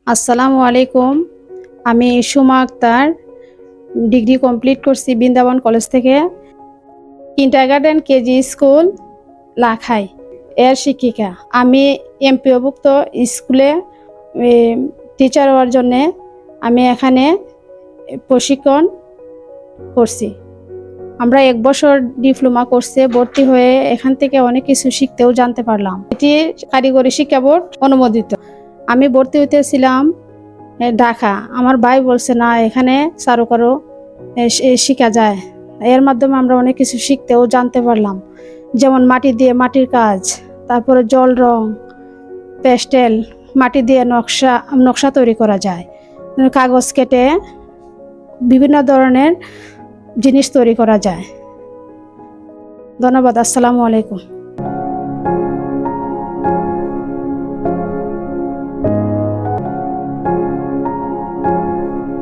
আসসালামু আলাইকুম। আমি সুমা আক্তার, ডিগ্রি কমপ্লিট করছি বৃন্দাবন কলেজ থেকে। কিন্ডারগার্টেন কেজি স্কুল লাখাই এর শিক্ষিকা। আমি এমপিওভুক্ত স্কুলে টিচার হওয়ার জন্যে আমি এখানে প্রশিক্ষণ করছি। আমরা 1 বছর ডিপ্লোমা কোর্সে ভর্তি হয়ে এখান থেকে অনেক কিছু শিখতেও জানতে পারলাম। এটি কারিগরি শিক্ষা বোর্ড অনুমোদিত। আমি ভর্তি হইতেছিলাম ঢাকা। আমার ভাই বলছে না, এখানে চারুকারু শেখা যায়। এর মাধ্যমে আমরা অনেক কিছু শিখতেও জানতে পারলাম, যেমন মাটি দিয়ে মাটির কাজ, তারপরে জল রং, পেস্টেল, মাটি দিয়ে নকশা তৈরি করা যায়, কাগজ কেটে বিভিন্ন ধরনের জিনিস তৈরি করা যায়। ধন্যবাদ। আসসালামু আলাইকুম।